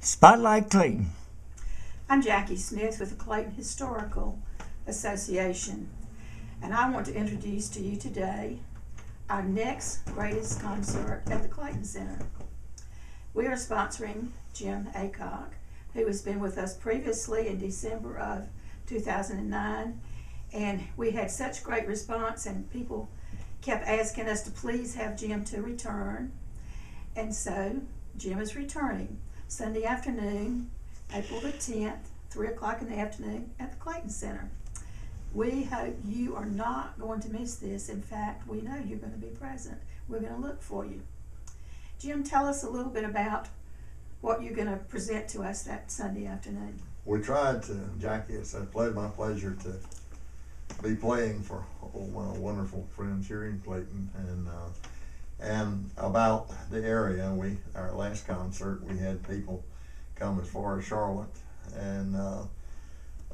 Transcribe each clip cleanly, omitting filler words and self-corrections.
Spotlight Clayton. I'm Jackie Smith with the Clayton Historical Association, and I want to introduce to you today our next greatest concert at the Clayton Center. We are sponsoring Jim Aycock, who has been with us previously in December of 2009, and we had such great response, and people kept asking us to please have Jim to return, and so Jim is returning Sunday afternoon, April the 10th, 3 o'clock in the afternoon at the Clayton Center. We hope you are not going to miss this. In fact, we know you're going to be present. We're going to look for you. Jim, tell us a little bit about what you're going to present to us that Sunday afternoon. We tried to, Jackie, it's my pleasure to be playing for my wonderful friends here in Clayton, and about the area. Our last concert, we had people come as far as Charlotte, and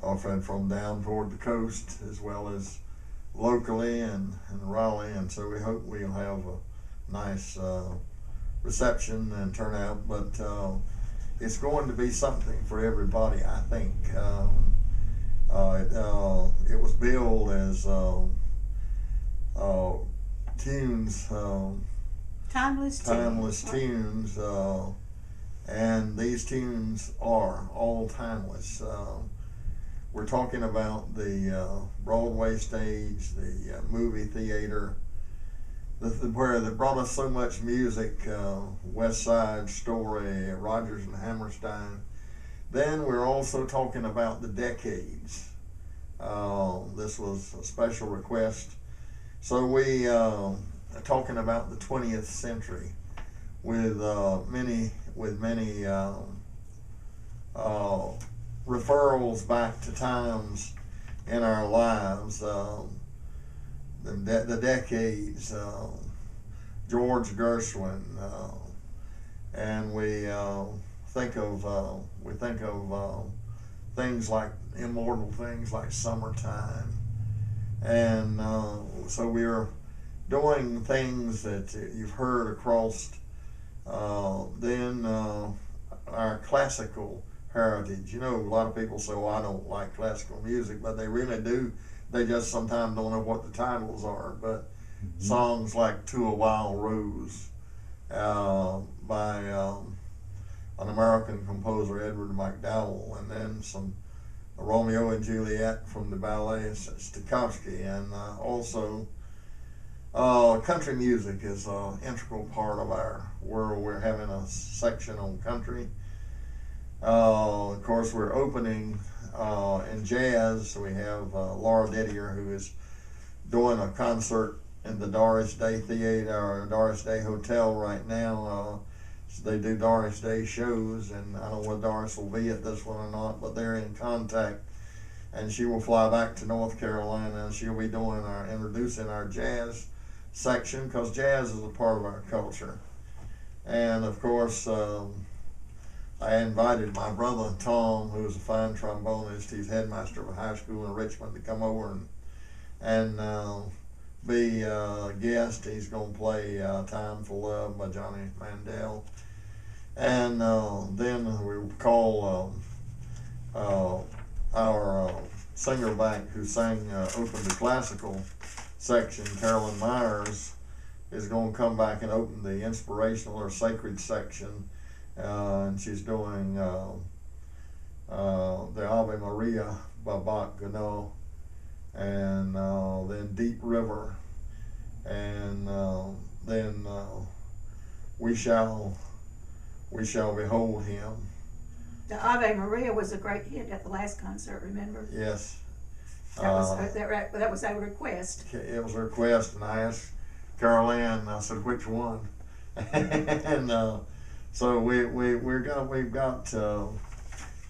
often from down toward the coast, as well as locally and Raleigh, and so we hope we'll have a nice reception and turnout, but it's going to be something for everybody, I think. It was billed as tunes, timeless tunes, and these tunes are all timeless. We're talking about the Broadway stage, the movie theater, where they brought us so much music, West Side Story, Rodgers and Hammerstein. Then we're also talking about the decades. This was a special request. So we are talking about the 20th century with many referrals back to times in our lives, the decades, George Gershwin, and we think of things like immortal things like Summertime, and so we're doing things that you've heard across then our classical heritage. You know, a lot of people say, well, I don't like classical music, but they really do. They just sometimes don't know what the titles are. But songs like To a Wild Rose by an American composer, Edward MacDowell, and then some Romeo and Juliet from the ballet Stokowski, and also country music is an integral part of our world. We're having a section on country. Of course, we're opening in jazz. So we have Laura Didier, who is doing a concert in the Doris Day Theater or Doris Day Hotel right now. They do Doris Day shows, and I don't know whether Doris will be at this one or not, but they're in contact, and she will fly back to North Carolina, and she'll be doing introducing our jazz section, because jazz is a part of our culture. And of course, I invited my brother Tom, who is a fine trombonist. He's headmaster of a high school in Richmond, to come over and be a guest. He's going to play Time for Love by Johnny Mandel. And then we will call our singer back who sang opened the classical section, Carolyn Myers, is going to come back and open the inspirational or sacred section, and she's doing the Ave Maria by Bach Gounod, and then Deep River, and then we shall behold him. The Ave Maria was a great hit at the last concert, remember? Yes. That was a request. It was a request, and I asked Carol Ann, I said, which one? And so we've got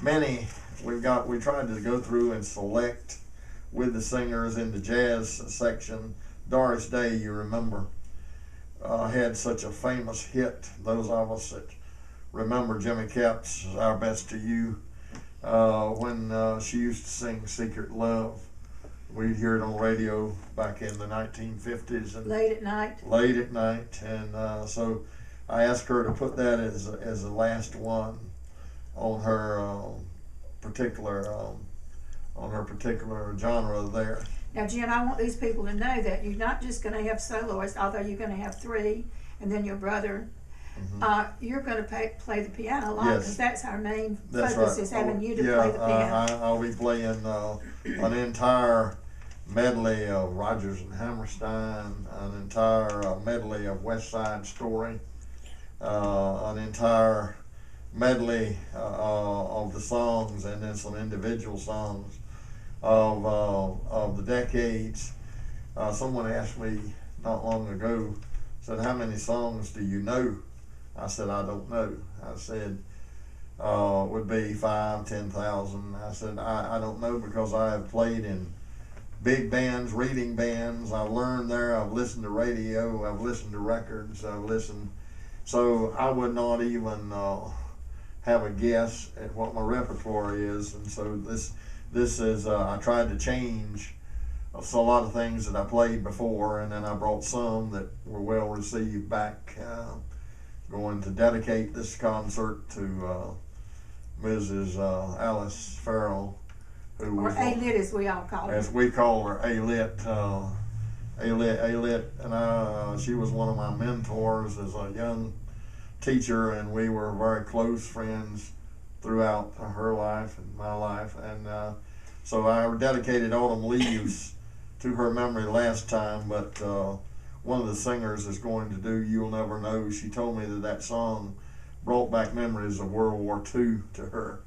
many. We tried to go through and select with the singers in the jazz section. Doris Day, you remember, had such a famous hit. Those of us that remember Jimmy Capps' Our Best to You, when she used to sing Secret Love. We'd hear it on radio back in the 1950s. And late at night, and so I asked her to put that as the last one on her particular genre there. Now, Jim, I want these people to know that you're not just going to have soloists, although you're going to have 3, and then your brother. You're going to play the piano a lot, because Yes. that's our main That's focus, right. is having you to Yeah, play the piano. I'll be playing an entire medley of Rodgers and Hammerstein, an entire medley of West Side Story, an entire medley of the songs, and then some individual songs of the decades. Someone asked me not long ago, said, "How many songs do you know?" I said, "I don't know." I said, "It would be 5,000, 10,000. I said, I don't know, because I have played in big bands, reading bands. I've learned there. I've listened to radio. I've listened to records. So I would not even have a guess at what my repertoire is. And so this is, I tried to change a lot of things that I played before, and then I brought some that were well received back. Going to dedicate this concert to Mrs. Alice Farrell, who Or was A-Lit, as we all call as it. we call her, A-Lit, and she was one of my mentors as a young teacher, and we were very close friends throughout her life and my life, and so I dedicated Autumn Leaves to her memory last time, but one of the singers is going to do You'll Never Know. She told me that song brought back memories of World War II to her,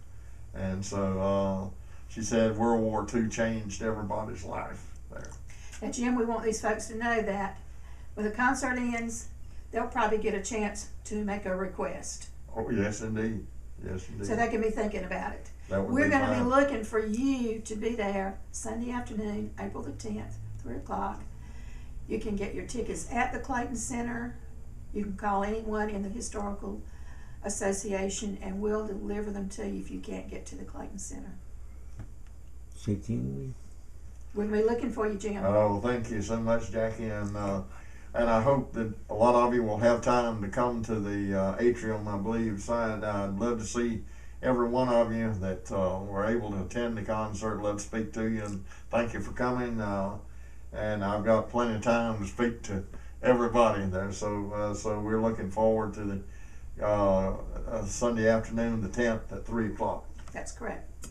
and so she said World War II changed everybody's life there. Now, Jim, we want these folks to know that when the concert ends, they'll probably get a chance to make a request. Oh, yes, indeed. Yes, indeed. So they can be thinking about it. That would We're be going to be fine. looking for you to be there Sunday afternoon, April the 10th, 3 o'clock. You can get your tickets at the Clayton Center. You can call anyone in the Historical Association, and we'll deliver them to you if you can't get to the Clayton Center. We'll be looking for you, Jim. Oh, thank you so much, Jackie, and I hope that a lot of you will have time to come to the atrium, I believe, side. I'd love to see every one of you that were able to attend the concert. Let's speak to you, and thank you for coming. And I've got plenty of time to speak to everybody there, so we're looking forward to the Sunday afternoon, the 10th at 3 o'clock. That's correct.